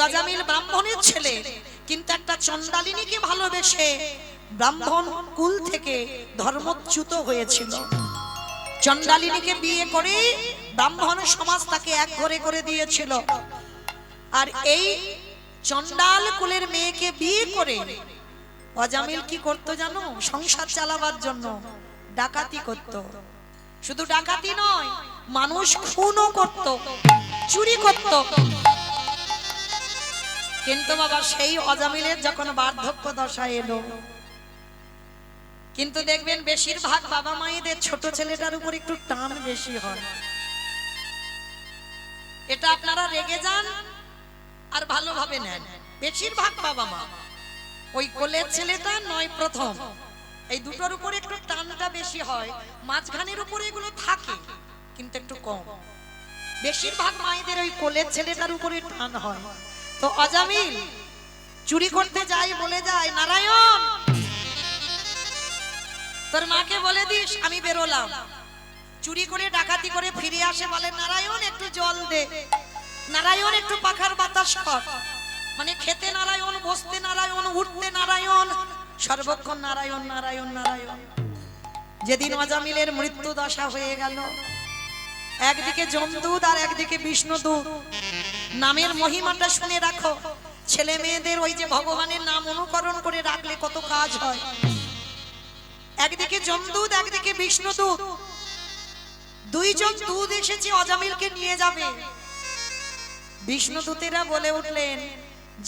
অজামিল ব্রাহ্মণের ছেলে, কিন্তু একটা চণ্ডালিনীকে ভালোবেসে ব্রাহ্মণ কুল থেকে ধর্মচ্যুত হয়েছিল। চণ্ডালিনীকে বিয়ে করে ব্রাহ্মণ সমাজ তাকে এক ঘরে করে দিয়েছিল। আর এই চণ্ডাল কুলের মেয়েকে বিয়ে করে অজামিল কি করতো জানো? সংসার চালাবার জন্য ডাকাতি করত। শুধু ডাকাতি নয়, মানুষ খুনও করত, চুরি করত। কিন্তু বাবা সেই অজামিলের যখন বার্ধক্য দশা এলো, কিন্তু দেখবেন বেশিরভাগ বাবা মায়েদের ছোট ছেলেটার উপর একটু টান বেশি হয়। এটা আপনারা রেগে যান আর ভালোভাবে নেন। বেশিরভাগ বাবা মা ওই কোলের ছেলেটা নয় প্রথম, এই দুটোর উপর একটু টানটা বেশি হয়। মাঝখানের উপরে এগুলো থাকে কিন্তু একটু কম। বেশিরভাগ মায়েদের ওই কোলের ছেলেটার উপরে টান হয়। তো অজামিল চুরি করতে যায়, বলে যায়, নারায়ণ তোর মাকে বলে দিস আমি বেরোলাম। চুরি করে ডাকাতি করে ফিরে আসে, বলে নারায়ণ একটু জল দে, নারায়ণ একটু পাখার বাতাস কর। মানে খেতে নারায়ণ, বসতে নারায়ণ, উঠতে নারায়ণ, সর্বক্ষণ নারায়ণ নারায়ণ নারায়ণ। যেদিন অজামিলের মৃত্যু দশা হয়ে গেল, একদিকে যমদূত আর একদিকে বিষ্ণুদূত। নামের মহিমাটা শুনে রাখো, ছেলে মেয়েদের ওই যে ভগবানের নাম অনুকরণ করে রাখলে কত কাজ হয়। একদিকে যমদূত, একদিকে বিষ্ণুদূত, দুইজন দূত এসেছে অজামিলকে নিয়ে যাবে। বিষ্ণুদূতেরা বলে উঠলেন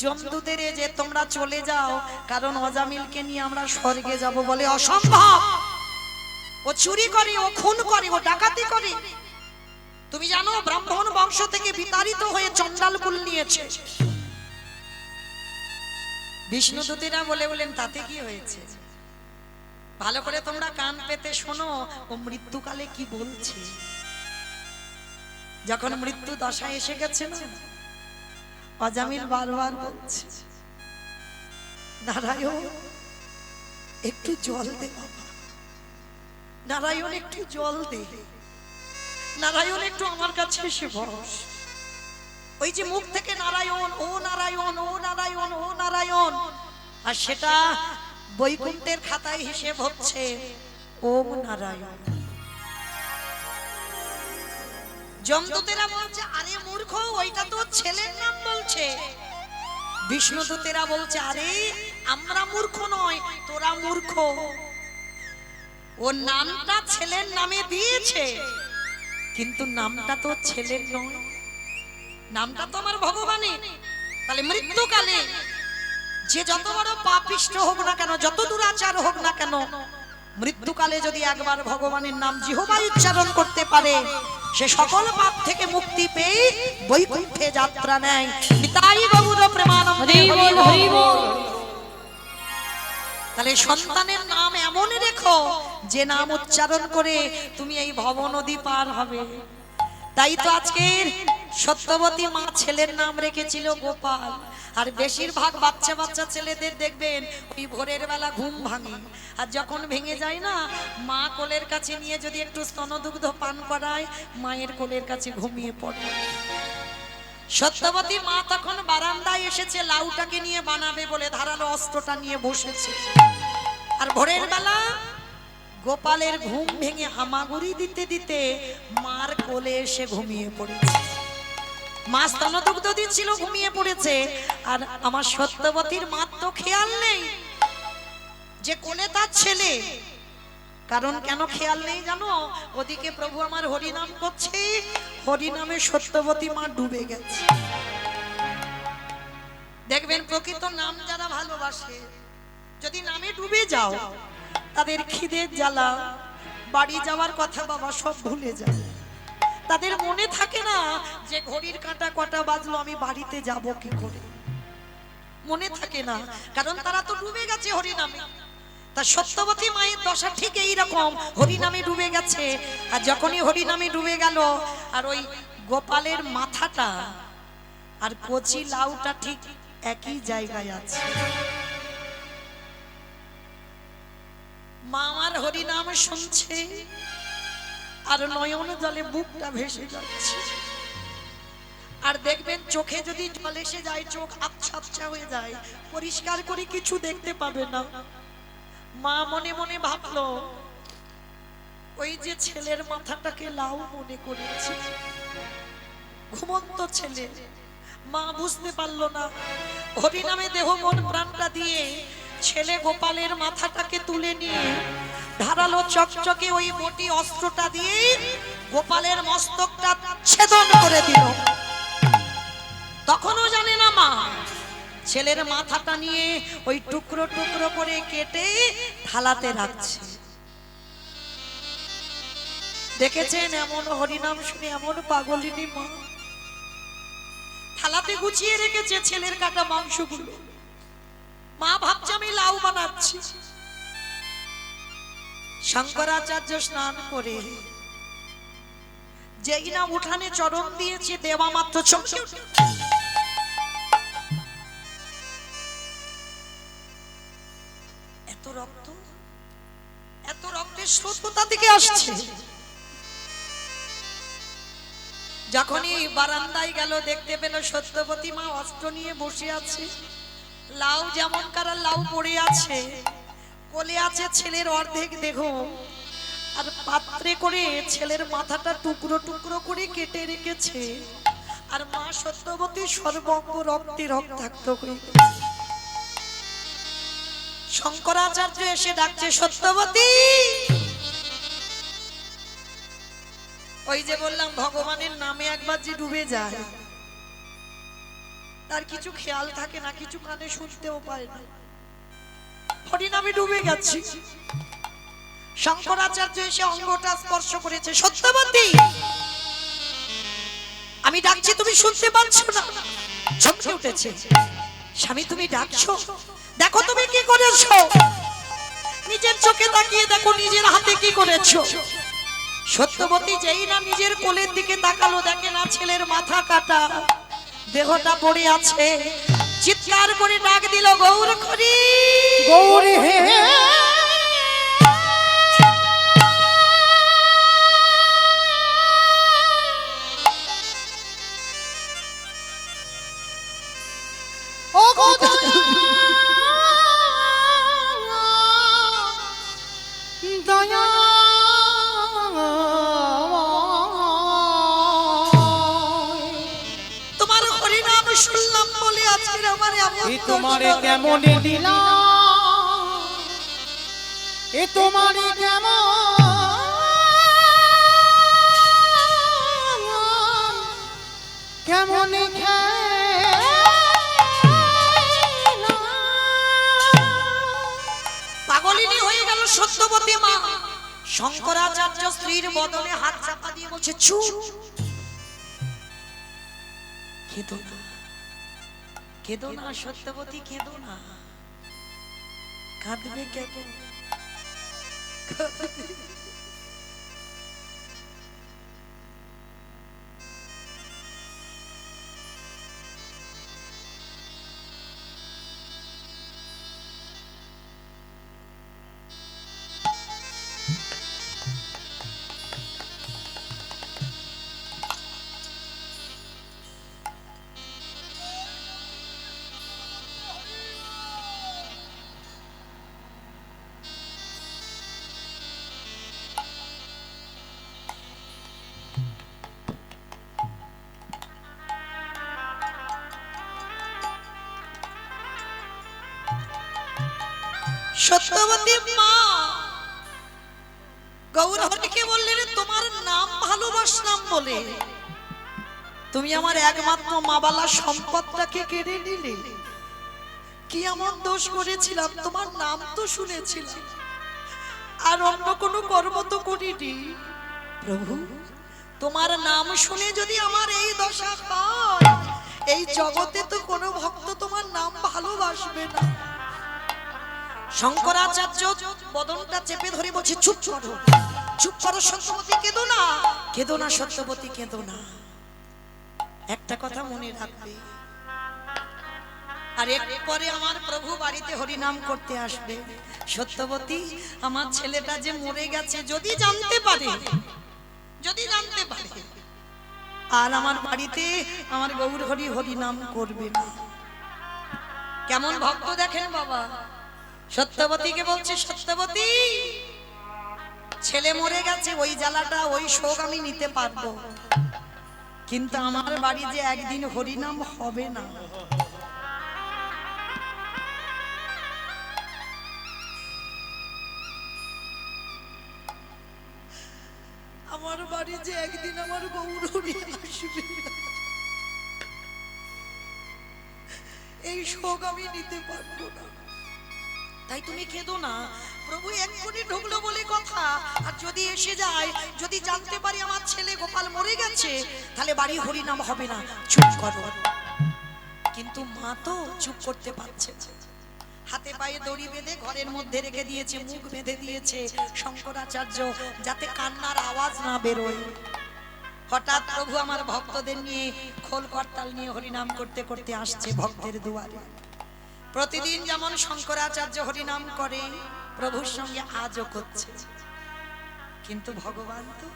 যমদূতের যে তোমরা চলে যাও, কারণ অজামিলকে নিয়ে আমরা স্বর্গে যাব। বলে অসম্ভব, ও চুরি করে, ও খুন করে, ও ডাকাতি করে। তুমি জানো ব্রাহ্মণ বংশ থেকে বিতাড়িত হয়ে চণ্ডাল কুল নিয়েছে। বিষ্ণুদূতেরা বলেন তাতে কি হয়েছে? ভালো করে তোমরা কান পেতে শোনো, ও মৃত্যুকালে কি বলছে। যখন মৃত্যু দশা এসে গেছে না, অজামিল বারবার বলছে, নারায়ণ একটু জল দে বাবা, নারায়ণ একটু জল দে, নারায়ণ একটু আমার কাছে এসে বস। ওই যে মুখ থেকে নারায়ণ, ও নারায়ণ, ও নারায়ণ, ও নারায়ণ, আর সেটা বৈকুণ্ঠের খাতায় হিসেব হচ্ছে ওম নারায়ণ। যমদূতেরা বলছে আরে মূর্খ, ওইটা তো ছেলের নাম বলছে। বিষ্ণুদূতেরা বলছে আরে আমরা মূর্খ নয়, তোরা মূর্খ। ও নামটা ছেলের নামে দিয়েছে, কিন্তু নামটা তো ছেলের নয়, নামটা তো আমার ভগবানের। তাহলে মৃত্যুকালে যে যত বড় পাপিষ্ঠ হোক না কেন, যত দুরাচার হোক না কেন, মৃত্যুকালে যদি একবার ভগবানের নাম জিহ্বায় উচ্চারণ করতে পারে, সে সকল পাপ থেকে মুক্তি পেয়ে বৈকুণ্ঠে যাত্রা নেয়। নিতাই গৌর প্রেমানন্দে হরি বল। তাহলে সন্তানের নাম এমন রেখো যে নাম উচ্চারণ করে তুমি এই ভব নদী পার হবে। তাই তো আজকের সত্যবতী মা ছেলের নাম রেখেছিল গোপাল। আর বেশিরভাগ বাচ্চা বাচ্চা ছেলেদের দেখবেন ওই ভোরের বেলা ঘুম ভাঙে, আর যখন ভেঙে যায় না, মা কোলের কাছে নিয়ে যদি একটু স্তনদুগ্ধ পান করায়, মায়ের কোলের কাছে ঘুমিয়ে পড়ে। সত্যবতী মা তখন বারান্দায় এসেছে, লাউটাকে নিয়ে বানাবে বলে ধারালো অস্ত্রটা নিয়ে বসেছে। আর ভোরের বেলা গোপালের ঘুম ভেঙে হামাগুড়ি দিতে দিতে মার কোলে এসে ঘুমিয়ে পড়েছে। মা স্তনদুগ্ধ দিচ্ছিল, ঘুমিয়ে পড়েছে। আর আমার সত্যবতীর মার তো খেয়াল নেই যে কোলে তার ছেলে। কারণ কেন খেয়াল নেই জানো? ওদিকে প্রভু আমার হরিনাম করছে, হরিনামে সত্যবতী মা ডুবে গেছে। দেখবেন প্রকৃত নাম যারা ভালোবাসে, যদি নামে ডুবে যাও, তাদের খিদের জ্বালা, বাড়ি যাওয়ার কথা বাবা সব ভুলে যায়। তাদের মনে থাকে না যে ঘড়ির কাঁটা কটা বাজলো, আমি বাড়িতে যাব কি করে, মনে থাকে না, কারণ তারা তো ডুবে গেছে হরিনামে। তা সত্যবতী মায়ের দশা ঠিক এইরকম, হরিনামে ডুবে গেছে। আর যখনই হরিনামে ডুবে গেল, আর ওই গোপালের মাথাটা আর কচি লাউটা ঠিক একই জায়গায় আছে। মা আমার হরিনাম শুনছে, আর নয়ন জলে বুকটা ভেসে যাচ্ছে। আর দেখবেন চোখে যদি জল এসে যায়, চোখ আবছা আবছা হয়ে যায়, পরিষ্কার করে কিছু দেখতে পাবে না। মা মনে মনে ভাবলো, ওই যে ছেলের মাথাটাকে লাউ মনে করেছি, ঘুমন্ত ছেলে। মা বুঝতে পারলো না, হরিনামে দেহ মন প্রাণটা দিয়ে ছেলে গোপালের মাথাটাকে তুলে নিয়ে ধারালো চকচকে ওই বটি অস্ত্রটা দিয়ে গোপালের মস্তকটা ছেদন করে দিল। তখনও জানে না মা, ছেলের মাথাটা নিয়ে ওই টুকরো টুকরো করে কেটে থালাতে রাখছে। দেখেছেন এমন হরিনাম শুনে এমন পাগলিনী মা থালাতে গুছিয়ে রেখেছে ছেলের কাটা মাংসগুলো। মা ভাবছে আমি লাউ বানাচ্ছি। শঙ্করাচার্য স্নান করে যেই না উঠানে চরণ দিয়েছে, দেওয়া মাত্র চমকে উঠে এত রক্ত, এত রক্তের স্রোত কোথা থেকে আসছে? যখনই বারান্দায় গেল, দেখতে পেল সত্যবতী মা অস্ত্র নিয়ে বসে আছে। লাউ যেমন কারা লাউ পড়ে আছে, কোলে আছে ছেলের অর্ধেক দেহ, আর পাত্রে করে ছেলের মাথাটা টুকরো টুকরো করে কেটে রেখেছে। আর মা সত্যবতী সর্বঙ্গ রক্তে রক্তাক্ত হয়ে গেছে। শঙ্করাচার্য এসে ডাকছে, সত্যবতী। ওই যে বললাম ভগবানের নামে একবার যে ডুবে যায়, তার কিছু খেয়াল থাকে না, কিছু কানে শুনতেও পায় না। হরিনামে ডুবে গেছি। শঙ্করাচার্য এসে অঙ্গটা স্পর্শ করেছে। সত্যবতী, আমি ডাকছি তুমি শুনতে পাচ্ছ না? চমকে উঠেছে। স্বামী তুমি ডাকছো, দেখো তুমি কি করেছো, নিজের চোখে তাকিয়ে দেখো নিজের হাতে কি করেছো। সত্যবতী যেই না নিজের কোলের দিকে তাকালো, দেখে না ছেলের মাথা কাটা, দেহটা পড়ে আছে। চিৎকার করে ডাক দিল, গৌর হরি, গৌরী হে। তোমারে কেমন লীলা, এ তোমারে কেমন কেমন পাগলিনী হয়ে গেল সত্যবতী মা। শঙ্করাচার্য স্ত্রীর বদনে হাত চাপা দিয়ে বলছে, চুপ, কেঁদো না, কেঁদো না সত্যবতী, কেঁদো না। কাঁদবে কেন? সত্যবতী মা গৌরহরিকে বললেন, তোমার নাম ভালোবাসলাম বলে তুমি আমার একমাত্র মাবালা সম্পদটাকে কেড়ে নিলে। কি এমন দোষ করেছিলাম? তোমার নাম তো শুনেছিলাম, আর অন্য কোনো কর্ম তো করিনি। প্রভু, তোমার নাম শুনে যদি আমার এই দশা হয়, এই জগতে তো কোনো ভক্ত তোমার নাম ভালোবাসবে না। শঙ্করাচার্য বদনটা চেপে ধরে বলছে, চুপ করো, চুপ করো সত্যবতী, কেঁদো না, কেঁদো না সত্যবতী, কেঁদো না। একটা কথা মনে রাখবে, আর এরপরে আমার প্রভু বাড়িতে হরিনাম করতে আসবে। সত্যবতী, আমার ছেলেটা যে মরে গেছে যদি জানতে পারে, যদি জানতে পারে, আর আমার বাড়িতে আমার গৌর হরি হরি নাম করবে না। কেমন ভক্ত দেখেন বাবা। সত্যবতীকে বলছে, সত্যবতী ছেলে মরে গেছে, ওই জ্বালাটা ওই শোক আমি নিতে পারবো, কিন্তু আমার বাড়ি যে একদিন হরিনাম হবে না। আমার বাড়ি যে একদিন আমার গৌর হরি আসবে না, এই শোক আমি নিতে পারবো না। তাই তুমি কেঁদো না, প্রভু এক্ষুনি ঢুকলো বলে কথা, আর যদি এসে যায়, যদি জানতে পারি আমার ছেলে গোপাল মরে গেছে, তাহলে বাড়ি হরিনাম হবে না, চুপ করো। কিন্তু মা তো চুপ করতে পারছে না। হাতে পায়ে দড়ি বেঁধে ঘরের মধ্যে রেখে দিয়েছে, মুখ বেঁধে দিয়েছে শঙ্করাচার্য, যাতে কান্নার আওয়াজ না বেরোয়। হঠাৎ প্রভু আমার ভক্তদের নিয়ে খোল করতাল নিয়ে হরিনাম করতে করতে আসছে ভক্তের দুয়ারে। প্রতিদিন যেমন শঙ্করাচার্য হরিনাম করে, প্রভুর সঙ্গে আজও করছে। কিন্তু ভগবান তো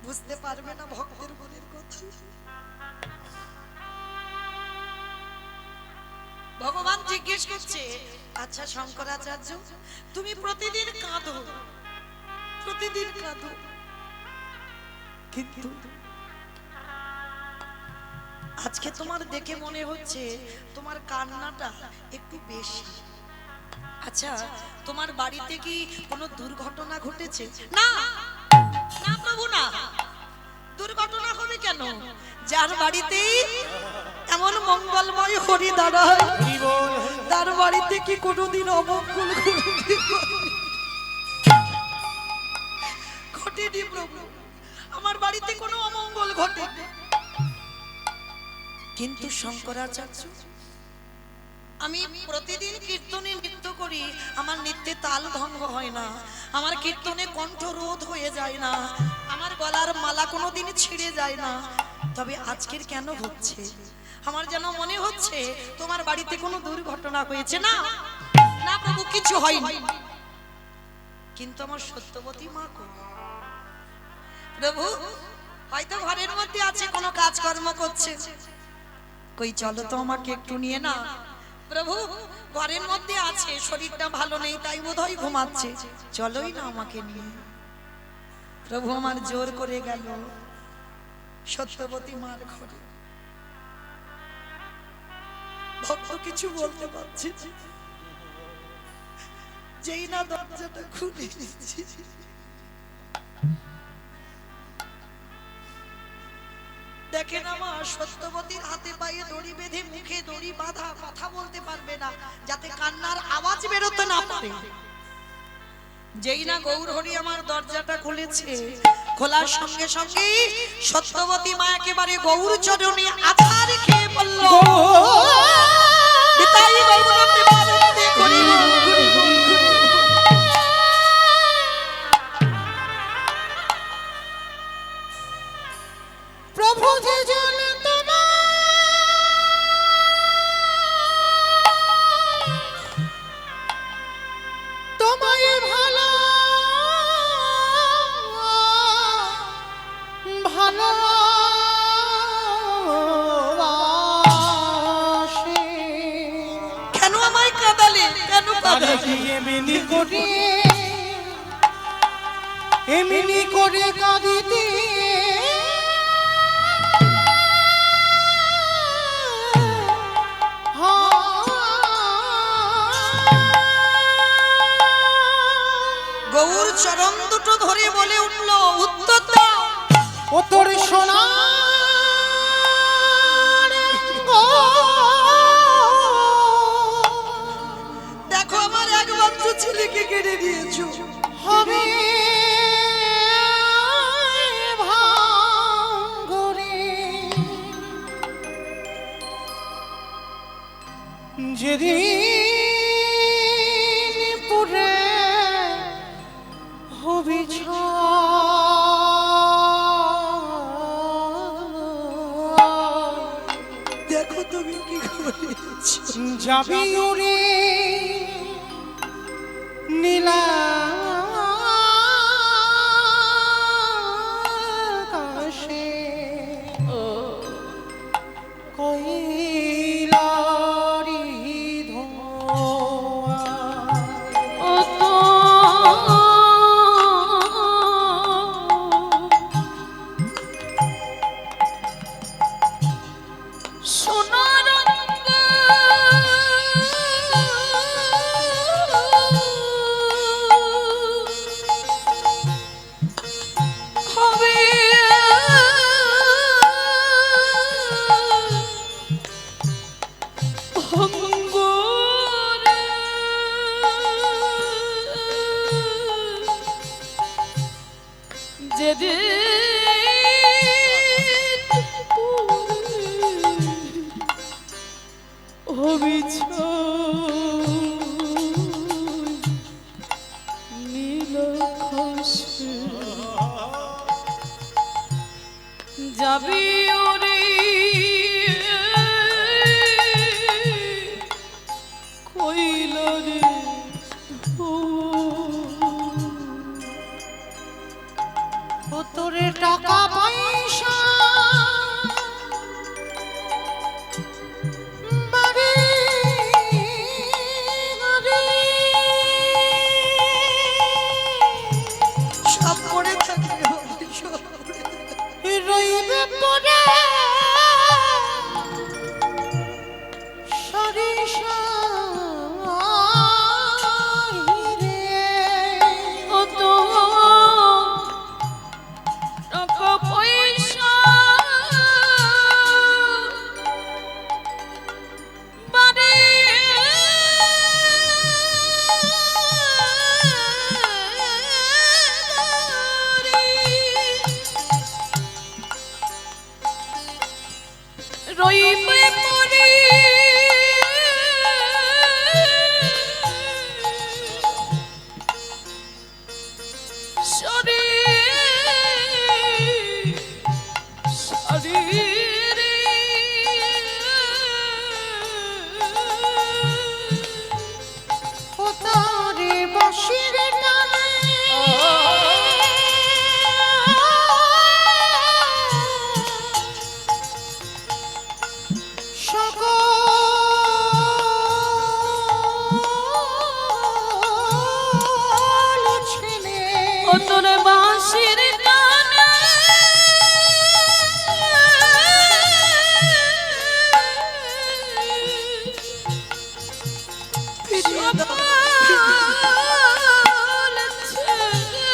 বুঝতে পারবে না ভক্তের মনের কথা। ভগবান জিজ্ঞেস করছে, আচ্ছা শঙ্করাচার্য, তুমি প্রতিদিন কাঁদো, প্রতিদিন কাঁদো, কিন্তু আজকে তোমার দেখে মনে হচ্ছে তোমার কান্নাটা একটু বেশি। আচ্ছা তোমার বাড়িতে কি কোনো দুর্ঘটনা ঘটেছে? না না প্রভু, না, দুর্ঘটনা হবে কেন? যার বাড়িতে এমন মঙ্গলময় হরি দাঁড়ায়, তার বাড়িতে কি কোনোদিন অমঙ্গল ঘটেনি? প্রভু আমার বাড়িতে কোনো অমঙ্গল ঘটেনি। কিন্তু শঙ্করাচার্য, আমি প্রতিদিন কীর্তনে নৃত্য করি, আমার নৃত্যে তাল ভঙ্গ হয় না, আমার কীর্তনে কণ্ঠ রোধ হয়ে যায় না, আমার গলার মালা কোনোদিন ছিঁড়ে যায় না, তবে আজকের কেন হচ্ছে? আমার যেন মনে হচ্ছে তোমার বাড়িতে কোনো দুর্ঘটনা হয়েছে। না না প্রভু, কিছু হয়নি। কিন্তু আমার সত্যবতী মা কো? প্রভু হয়তো ঘরের মধ্যে আছে, কোনো কাজকর্ম করছে, কই চলো তো আমাকে একটু নিয়ে না। প্রভু ঘরের মধ্যে আছে, শরীরটা ভালো নেই, তাই বোধহয় ঘুমাচ্ছে, চলোই না আমাকে নিয়ে। প্রভু আমার জোর করে গেল সত্যবতী মার ঘরে। ভক্ত কিছু বলতে পারছে, যেই না দরজাটা খুলে দিচ্ছি, দেখেন আমার সত্যবতীর হাতে পায়ে দড়ি বেঁধে, মুখে দড়ি বাঁধা, কথা বলতে পারবে না, যাতে কান্নার আওয়াজ বেরোতে না পারে। যেই না গৌর হরি আমার দরজাটা খুলেছে, খোলার সঙ্গে সঙ্গে সত্যবতী মা একেবারে গৌর চরণে আছাড় খেয়ে বলল, বিতাই গৌর প্রেমানন্দে হরি বল, হরি বল, হরি বল। প্রভু যে জন তোমায় ভালো ভালোবাসে, কেন আমায় কাঁদালে, কেন কাঁদালে? এমনি করে, এমনি করে কাঁদিতে গৌর চরণ দুটো ধরে বলে উঠল, উত্তর দাও। ও তোর সোনা দেখো আমার একমাত্র ছেলেকে কেড়ে দিয়েছো, হবে ভাঙ্গরে, যেদিন পুরে হবি দেখো তুমি কি করেছো। যাবি উড়ে নীলা কৈলারি ধোয়া ও তো সোনার হবে অঙ্গরে যেদিন হবিছ নীল খসে যাবি ওরে কইলরে ও তোরে টাকা পয়সা বাড়ি গাড়ি সব করে থাকবে হবে, সব করে থাকবে। রইবে পরে সরিষা ও তো টাকা পয়সা বাড়ি রইবে পরে শরীরে ও তারে বাঁশির টানে সকল ছেলে ও তোর বাঁশির টানে ফিরিয়ে দাও, সকল ও ছেলে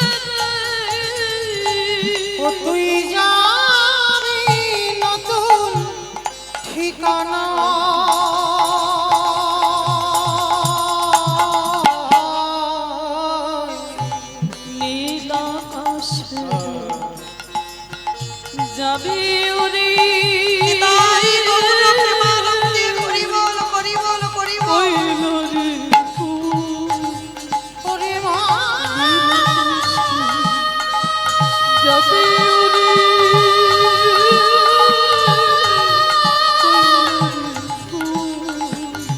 তুই যাবি নতুন ঠিকানা নীল আকাশে যাবি উড়ি তাই গৌর প্রেমানন্দে হরি বল, হরি বল, হরি বল। কইলরে ওরে মা যাবি উড়ি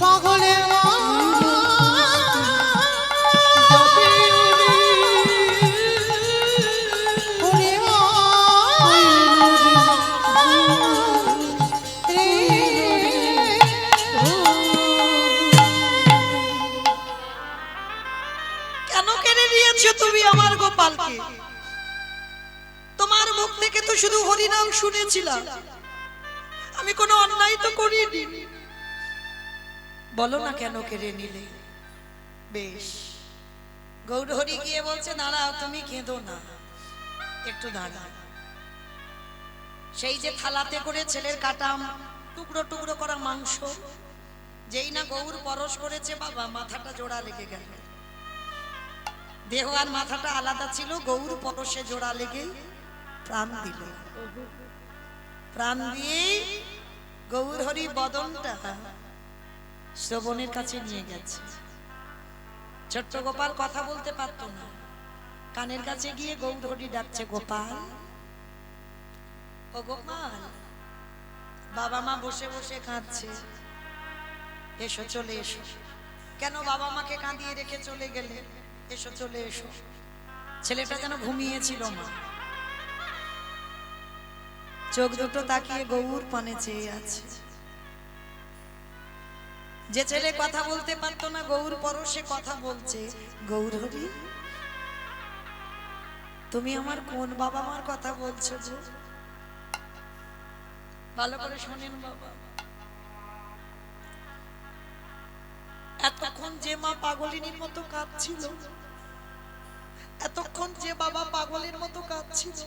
পাগলের মা যাবি উড়ি ওরে মা রে কেন কেড়ে নিয়েছো তুমি আমার গোপালকে? তোমার মুখ থেকে তো শুধু হরিনাম শুনেছিলাম, আমি কোনো অন্যায় তো করিনি। বলো না কেন কেড়ে নিলে? বেশ, গৌরহরি গিয়ে বলছে দাঁড়াও, তুমি কেঁদো না, একটু দাঁড়াও। সেই যে থালাতে করে ছেলের কাটা টুকরো টুকরো করা মাংস, যেই না গৌর পরশ করেছে, বাবা মাথাটা জোড়া লেগে গেল। দেহ আর মাথাটা আলাদা ছিল, গৌর পরশে জোড়া লেগে প্রাণ দিল। প্রাণ দিয়ে গৌর হরি বদনটা শ্রবণের কাছে নিয়ে গেছে। ছোট্ট গোপাল কথা বলতে পারতো না, কানের কাছে গিয়ে গৌর হরি ডাকছে, গোপাল, ও গোপাল। বাবা মা বসে বসে কাঁদছে, এসো চলে এসো। কেন বাবা মাকে কাঁদিয়ে রেখে চলে গেলে? এসো চলে এসো। ছেলেটা যেন ঘুমিয়েছিল, মা চোখ দুটো তাকিয়ে গৌর পানে চেয়ে আছে। যে ছেলে কথা বলতে পারতো না গৌর পরশে কথা বলছে। গৌর হরি, তুমি আমার কোন বাবা মার কথা বলছো গো? ভালো করে শোনেন বাবা। এতক্ষণ যে মা পাগলিনীর মতো কাঁদছিল, এতক্ষণ যে বাবা পাগলের মতো কাঁদছিল,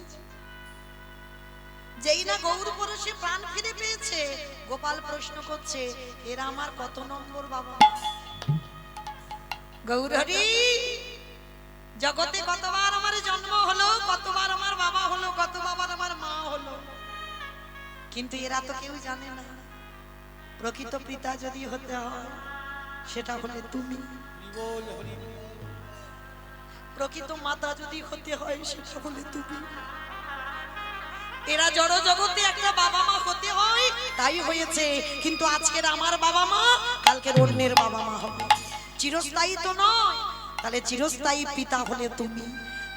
যেই না গৌর পরশে প্রাণ ফিরে পেয়েছে, গোপাল প্রশ্ন করছে, এরা আমার কত নম্বর বাবা? গৌর হরি, জগতে কতবার আমার জন্ম হলো, কতবার আমার বাবা হলো, কতবার আমার মা হলো, কিন্তু এরা তো কেউ জানে না প্রকৃত পিতা যদি হতে হয় সেটা হলে তুমি, প্রকৃত মাতা যদি হতে হয় সেটা হলে তুমি। এরা জড় জগতে একটা বাবা মা হতে হয়, তাই হয়েছে, কিন্তু আজকের আমার বাবা মা কালকের অন্যের বাবা মা হবে, চিরস্থায়ী তো নয়। তাহলে চিরস্থায়ী পিতা হলে তুমি।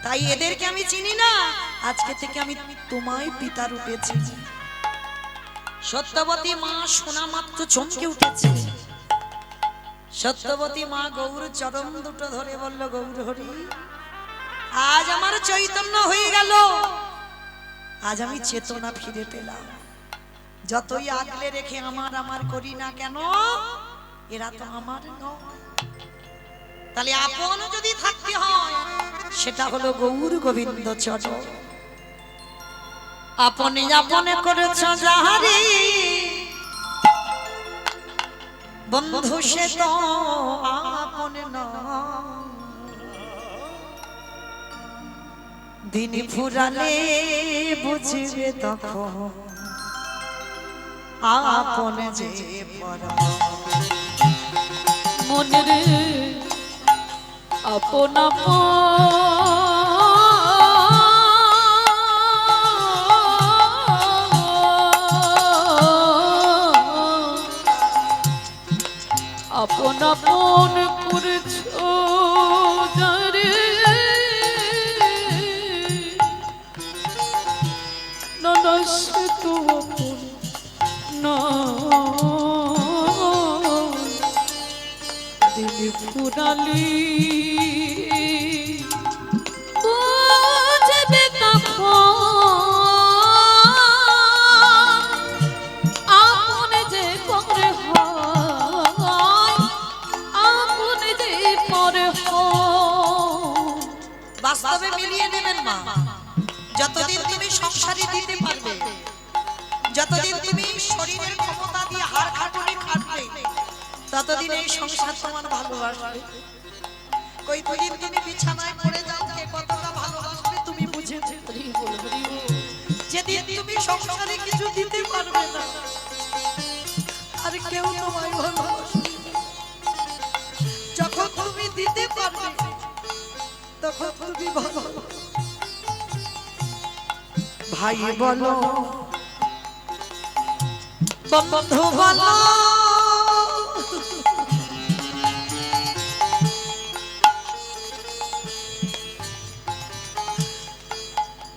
তাই এদেরকে আমি চিনি না, আজকে থেকে আমি তোমায় পিতা রূপে চিনি। সত্যবতী মা শোনা মাত্র চমকে উঠেছে। সত্যবতী মা গৌর চরণ দুটো ধরে বলল, গৌর হরি, আজ আমার চৈতন্য হয়ে গেল, আজ আমি চেতনা ফিরে পেলাম। যতই আগলে রেখে আমার আমার করি না কেন, এরা তো আমার নয়। তাহলে আপন যদি থাকতে হয় সেটা হলো গৌর গোবিন্দ চরণ। আপনি আপনে করেছ যাহারি, বন্ধু সে তো আপন নয়। দিন ফুরালে বুঝবে তখন আপন যে পর। মনে রে আপন আপন আপন করেছ যারে, না সে তো আপন না। দিন ফুরালি বুঝবে তখন আপন যে পরে হয়, আপন যে পরে হয়। বাস্তবে মিলিয়ে নেবেন মা। যতদিন তুমি সংসারে দিতে পারবে, যতদিন তুমি শরীরের ক্ষমতা দিয়ে হাড় খাটুনি খাটবে, ততদিন এই সংসার তোমার ভালোবাসবে। কই দিন তুমি বিছানায় পড়ে যাও, কে কতটা ভালোবাসবে তুমি বুঝেছো। যেদিন তুমি সংসারে কিছু দিতে পারবে না, আর কেউ তোমায় ভালোবাসবে না। যখন তুমি দিতে পারবে তখন তুমি ভালো। ভাই বলো, বন্ধু বলো,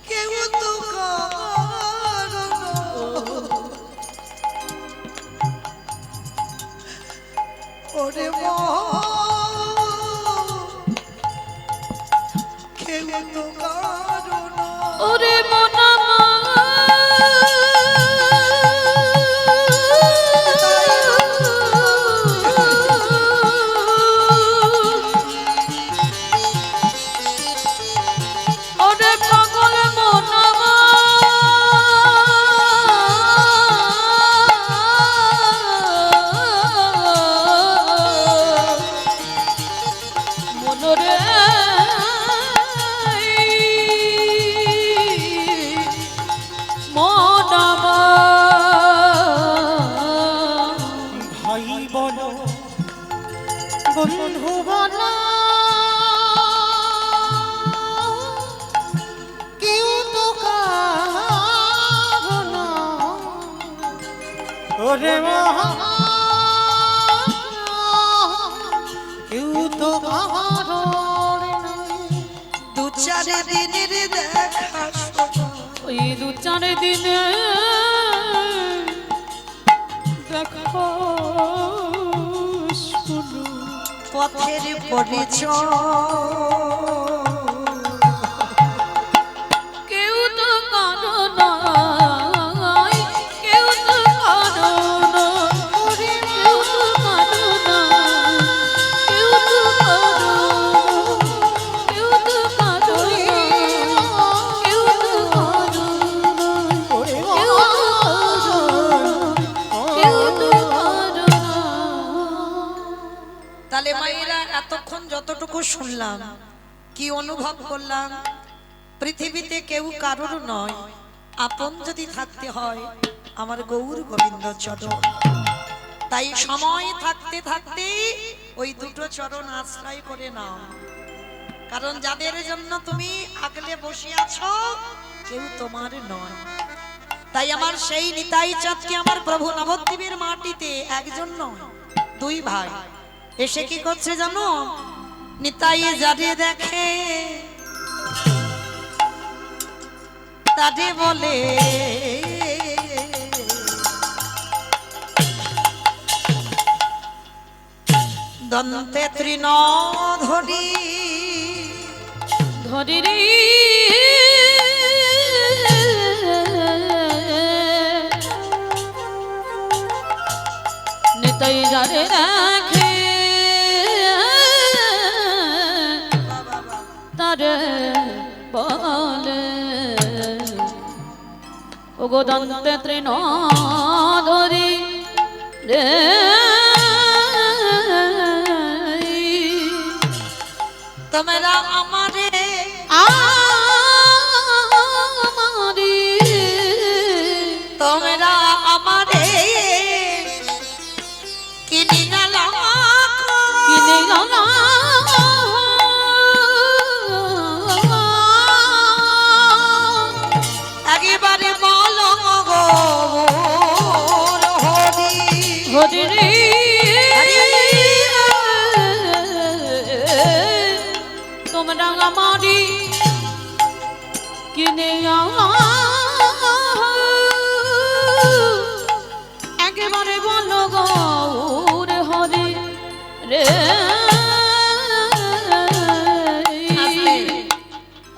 কেউ তো কারো না। ওরে মা, কেউ তো কারো না। ওরে মনা বন্ধু বলো, কেউ তো কারো না। ওরে মহা, কেউ তো কারো না। দু চার দিনের দেখা ওই দু চার দিনে দেখা পথের পরিচয়। কেউ তো কারো নয়, কেউ তো কারো নয়, কেউ তো কারো নয়, কেউ তো কারো, কেউ তো কারো নয়, কেউ তো কারো নয়, কেউ তো কারো নয়। তাহলে মায়েরা এতক্ষণ যতটুকু শুনলাম কি অনুভব করলাম, পৃথিবীতে কেউ কারোর নয়, আপন যদি থাকতে হয় আমার গৌর গোবিন্দ চরণ। তাই সময় থাকতে থাকতে ওই দুটো চরণ আশ্রয় করে নাও, কারণ যাদের জন্য তুমি আগলে বসে আছো কেউ তোমার নয়। তাই আমার সেই নিতাই চাঁদকে আমার প্রভু নবদ্বীপের মাটিতে একজন নয়, দুই ভাই এসে কি করছে জানো? নিতাই যারে দেখে তারে বলে দন্তে তৃণ ধরি ধরি রে নিতাই যারে রাখে তারে বলে ওগো দন্তে তৃণ ধরি রে তোমরা আমারে আমারি তোমরা আমারে কিনি না কিনে গলা একেবারে বলো গো হরি হরি রে তোমরা আমারি কিনে একেবারে বলো গৌর হরি রে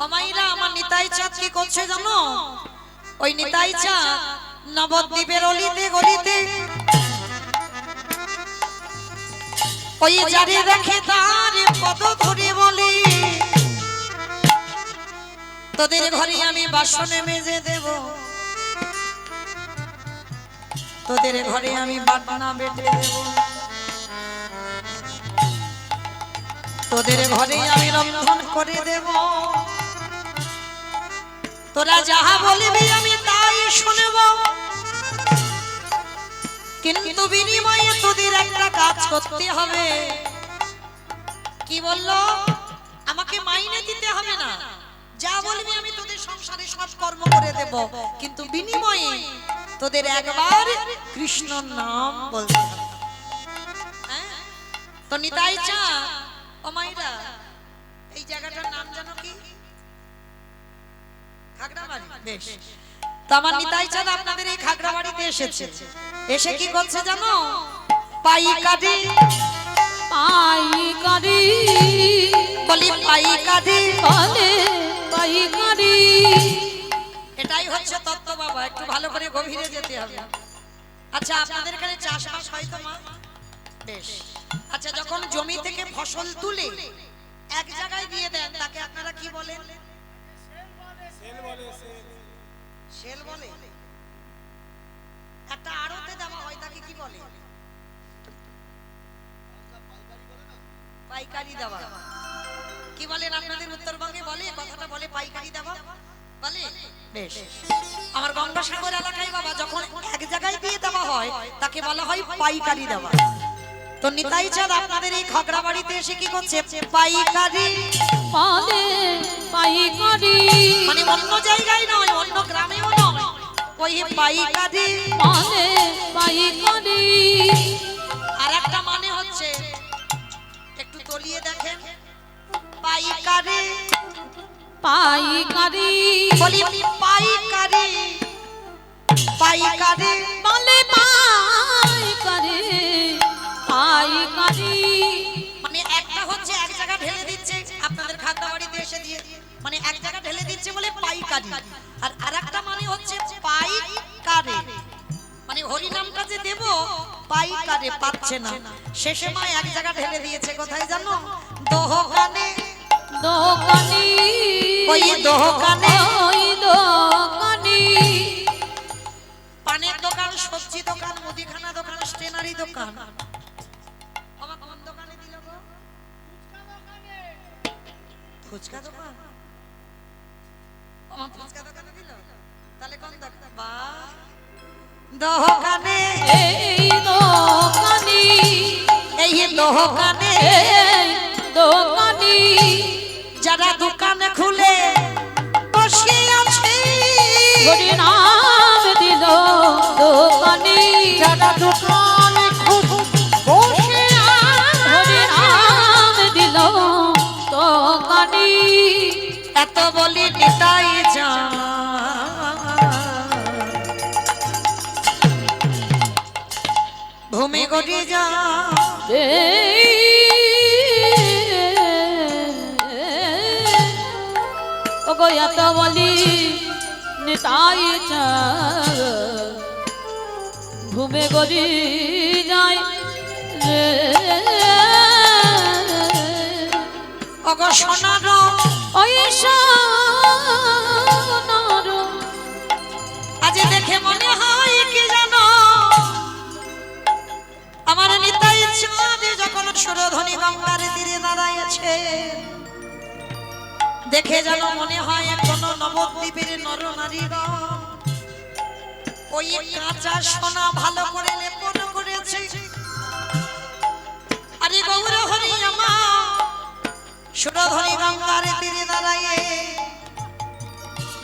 অমাইরা আমার নিতাই চাঁদ কি করছে জানো? ওই নিতাই চাঁদ নবদ্বীপের অলিতে গলিতে ওই যারে দেখে তার পদ ধরে বলে তোদের ঘরে আমি বাসনে মেজে দেব, তোদের ঘরে আমি বাটনা বেটে দেব, তোদের ঘরে আমি রন্ধন করে দেব, তোরা যাহা বলবি আমি তাই শুনব, কিন্তু বিনিময়ে তোদের একটা কাজ করতে হবে। কি বললো? আমাকে মাইনে দিতে হবে না, যা বলবি আমি তোদের সংসারে সব কর্ম করে দেব, কিন্তু বিনিময়ে তোদের একবার কৃষ্ণ নাম বলতে হবে। হ্যাঁ? তো নিতাই চাঁদ ও মাইরা এই জায়গাটার নাম জানো কি? খাগড়াবাড়ি। বেশ, তো আমার নিতাই চাঁদ আপনাদের এই খাগড়াবাড়িতে এসেছে, এসে কি করছে জানো? পাইকারি পাইকারি বলি পাইকারি বলে পাইকারি এটাই হচ্ছে তত্ত্ব বাবা, একটু ভালো করে গভীরে যেতে হবে। আচ্ছা আপনাদের এখানে চাষবাস হয় তো মা? বেশ, আচ্ছা যখন জমি থেকে ফসল তুলে এক জায়গায় দিয়ে দেন তাকে আপনারা কি বলেন? সেল বলে। একটা আড়তে দেওয়া হয় তাকে কি বলে? পাইকারি দেওয়া। কি বলেন আপনাদের উত্তরবঙ্গে বলে কথাটা, বলে পাইকারি দেওয়া বলে? বেশ, আমার গঙ্গাসাগর এলাকায় বাবা যখন এক জায়গায় দিয়ে দেওয়া হয় তাকে বলা হয় পাইকারি দেওয়া। তো নিতাই চাঁদ আপনাদের এই খাগড়াবাড়িতে এসে কি করছে? পাইকারি বলে পাইকারি মানে অন্য জায়গায় নয়, অন্য গ্রামেও নয়, ওই পাইকারি। বলে পাইকারি আর একটা মানে হচ্ছে একটু তলিয়ে দেখেন, পাইকারি পাইকারি বলি পাইকারি পাইকারি বলে পাইকারি পাইকারি মানে এসে দিয়ে মানে এক জায়গা ঢেলে দিচ্ছে বলে পাইকারি, আর আরেকটা মানে হচ্ছে পাইকারে, মানে হরি নামটা যে দেব পাইকারে পাচ্ছে না, শেষে মা এক জায়গা ঢেলে দিয়েছে কোথায় জানো? দোকানে। দোকানি ওই দোকানে, ওই দোকানি পানের দোকান, সবজি দোকান, মুদিখানা দোকান, স্টেনারি দোকান। আমার কোন দোকানে দিল গো? ফুচকা দোকান। আমার ফুচকা দোকানে দিল, তাহলে কোন দোকান? বাহ, দোকানে। এই দোকানি এই দোকানে, এই দোকানি যারা দোকানে খুলে বসে আছে, হরি নাম দিল দোকানি, যারা দোকানে খুব বসে হরি নাম দিল দোকানি। এত বলি নিতাই যা ভূমি গড়ি যা। ওগো এত বলি নিতাই চাঁদ ঘুমে গড়ি যায় রে। ওগো সোনার ওই সোনার আজ দেখে মনে হয় কি জানো, আমার নিতাই চাঁদ যখন সুরধ্বনি গঙ্গার তীরে দাঁড়াইছে, দেখে যেন মনে হয় কোন নবদ্বীপের নর নারীরা ওই কাঁচা সোনা ভালো করে লেপন করেছে। আরে গৌর হরি আমার সুরধ্বনি গঙ্গার তীরে দাঁড়াইয়ে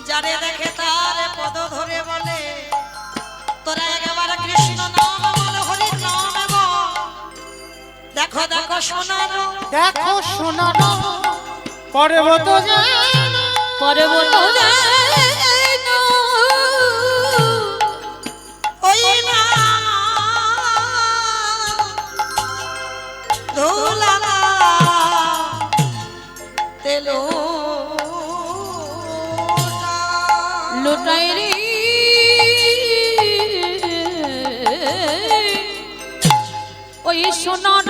যারে দেখে তার পদ ধরে বলে, তোরা একেবারে কৃষ্ণ নাম বল, হরি নাম বল। দেখো দেখো সোনার, দেখো সোনার পর্বত যেন পর্বত যেন ওই না ধুলালা তেলো লুটাই রে ওই সোনার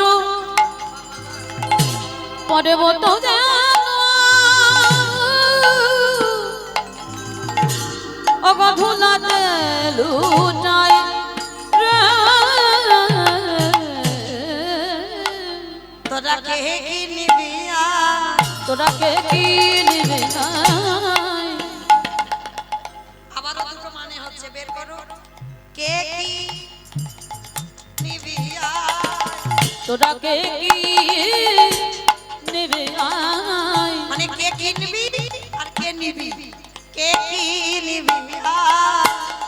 পর্বত যেন অগধুলাতে লুটাই রে। তোরা কে কি নিবি তোরা কে কি নিবে নাই? আবার দুটো মানে হচ্ছে, বের করো। কে কি নিবি তোরা কে কি নিবে নাই? মানে কে কিনবি আর কে নিবি, কে কি নিবি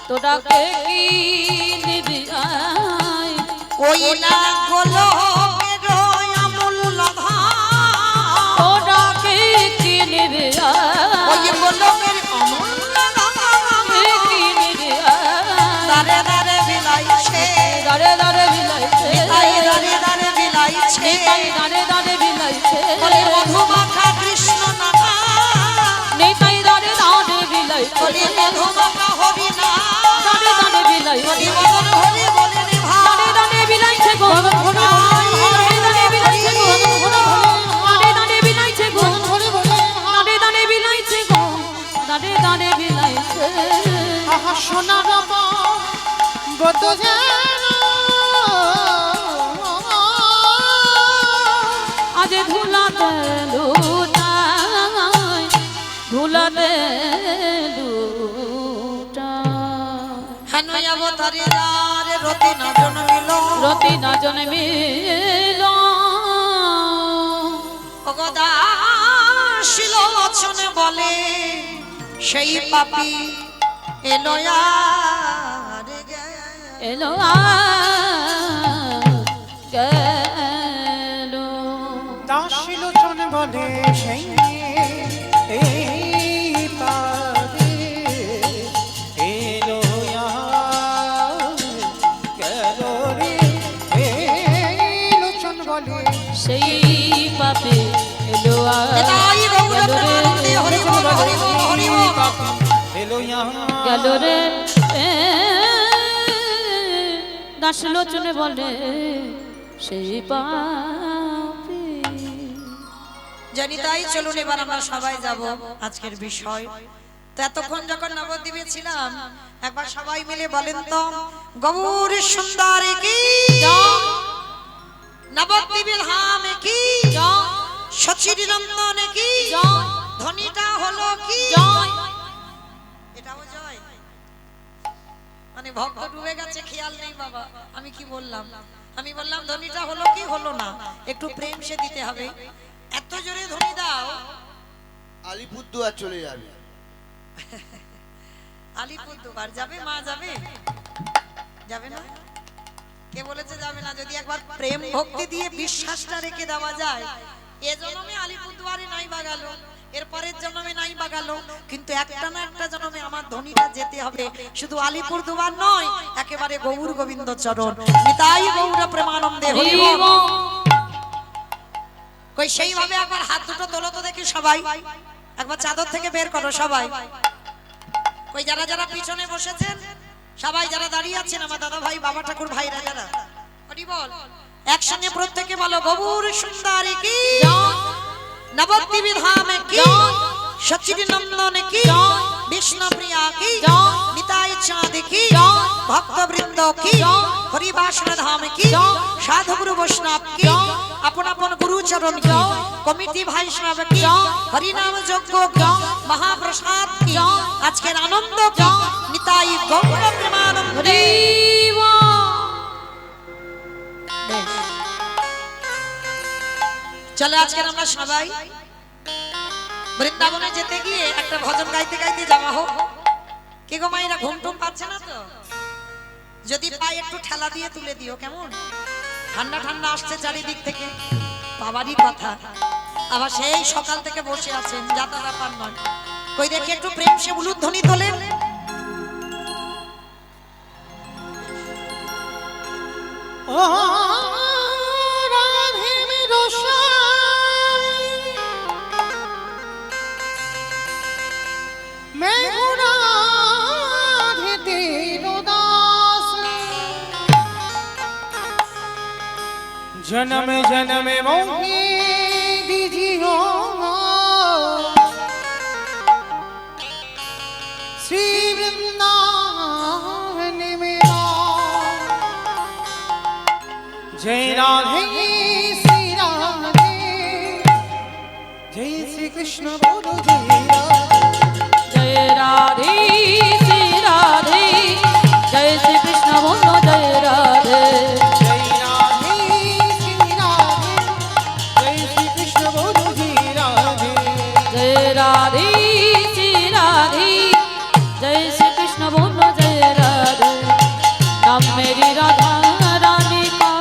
তোরা কে কি নিবে নাই? ওই না গোলো আমূল লধা, তোরা কে কি নিবে ওই নাই? গোলকের আমূল লধা কে কি নিবে নাই? দারে দারে বিলাইছে, দারে দারে বিলাইছে, তাই দারে দারে বিলাইছে, তাই দারে দারে বিলাইছে, বলে মধুমাখা কৃষ্ণ নামা, তাই দারে দারে বিলাইছে, বলে মধুমাখা হরি না, দারে দারে বিলাইছে, হরি মদন হরি বলে রে ভাই, দারে দারে বিলাইছে গো, দারে দারে বিলাইছে গো, দারে দারে বিলাইছে গো, দারে দারে বিলাইছে গো, দারে দারে বিলাইছে। আহা সোনার পর্বত যেন আজ ধুলাতে লুটাই, ধুলাতে লুটাই, হেনয় অবতারি রে রতি না জন্মিল, রতি না জন্মিল অগদাশীল বচনে বলে সেই পাপী এলো আর এলো গেল। দাসী লোচন বলে সেই এই পারে এলো গেল রে। এই লোচন বলে সেই পাপে এলো এটাই গৌর গেল রে। ভালো রে দাস লোচনে বলে সেই পাপী। জানি তাই চলুন এবার আমরা সবাই যাব আজকের বিষয়। তো এতক্ষণ যখন নবদ্বীপে ছিলাম একবার সবাই মিলে বলেন তো গৌর সুন্দর কি নবদ্বীপের ধাম কি সচির নন্দন কি ধ্বনিটা হলো কি এটাও জয়। মানে ভক্ত ডুবে গেছে খেয়াল নেই বাবা আমি কি বললাম। আমি বললাম ধ্বনিটা হলো কি হলো না একটু প্রেম সে দিতে হবে। এত জোরে ধ্বনি দাও আলিপুরদুয়ার চলে যাবে। আলিপুরদুয়ার যাবে মা যাবে যাবে না কে বলেছে যাবে না। যদি একবার প্রেম ভক্তি দিয়ে বিশ্বাসটা রেখে দেওয়া যায় এ জন্মে আলিপুরদুয়ারে নাই বাগালো এর পরের জন্মে নাই বাগালো কিন্তু একটা না একটা জন্মে আমার ধ্বনিটা যেতে হবে। শুধু আলিপুরদুয়ার নয় একেবারে গৌর গোবিন্দ চরণ নিতাই গৌর প্রেমানন্দে হরি বল। কই সেইভাবে একবার হাত দুটো তোলো তো দেখি সবাই একবার চাদর থেকে বের করো সবাই। কই যারা যারা পিছনে বসেছেন সবাই যারা দাঁড়িয়ে আছেন আমার দাদা ভাই বাবা ঠাকুর ভাইরা যারা হরি বল একসঙ্গে প্রত্যেকে বলো গৌর সুন্দরী কি নবদ্বীপ ধাম কি সচির নন্দন কি বিষ্ণু প্রিয়া কি নিতাই চাঁদ কি ভক্তবৃন্দ কি হরিবাসন ধাম কি সাধু গুরু বৈষ্ণব কি আপন আপন গুরু চরণ কি কমিটি বৈষ্ণব কি হরিনাম যজ্ঞ কি মহাপ্রসাদ কি আজকের আনন্দ কি নিতাই গৌর প্রেমানন্দ চলে। আজকের আমরা সবাই বৃন্দাবনে যেতে গিয়ে একটা ভজন গাইতে গাইতে যাওয়া হোক। কি গো মায়েরা ঘুম টুম পাচ্ছে না তো? যদি পাই একটু ঠেলা দিয়ে তুলে দিও কেমন? ঠান্ডা ঠান্ডা আসছে চারিদিক থেকে বাবারই কথা। আবার সেই সকাল থেকে বসে আছেন যাতা ব্যাপার নয়। কই দেখি একটু প্রেম সে উলুধ্বনি তোলেন। ও রাধে রসাই मैं हूँ राधे तेरो दास जन्म जन्म मोहे दीजियो श्री वृंदावन मेरा जय राधे श्री राधे जय श्री कृष्ण बोलो जय राधे जय राधे श्री राधे जय श्री कृष्ण बोलो जय राधे जय राधे श्री राधे जय श्री कृष्ण बोलो जय राधे जय राधे श्री राधे जय श्री कृष्ण बोलो जय राधे। नाम मेरी राधा रानी का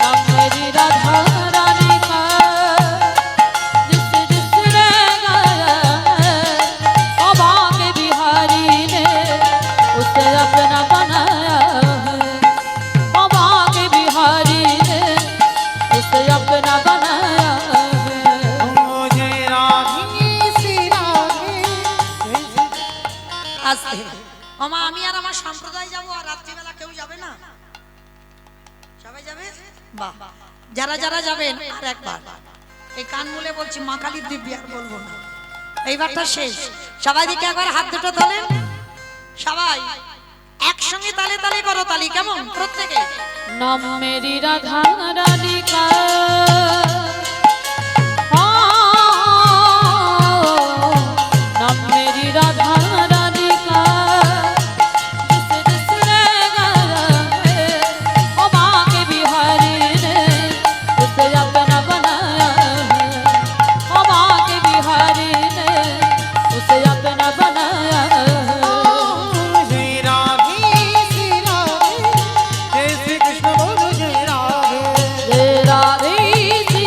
नाम मेरी राधा रानी का जिस जिसने गाया ओ भाग्य बिहारी ने उसे अपना बनाया है। ओ भाग्य बिहारी ने उसे अपना बनाया है। ओ जय राधे श्री राधे जय श्री আজকে মামা আমি আর আমার সম্প্রদায় যাব আর রাত্রিবেলা কেউ যাবে না সবাই যাবে বাহ যারা যারা যাবেন আর একবার এই কান মুলে বলছি মা কালীর দিব্যি আর বলবো না এইবারটা শেষ। সবাই দিকে একবার হাত দুটো তোলেন সবাই একসঙ্গে তালে তালে করো তালি কেমন প্রত্যেকে। नाम मेरी राधा रानी का नाम मेरी राधा रानी का जिस जिसने गाया है ओ भाग्य बिहारी ने उसे अपना बनाया है। ओ भाग्य बिहारी ने उसे अपना बनाया है। जय राधे श्री राधे जय श्री कृष्ण बोलो जय राधे जय राधे श्री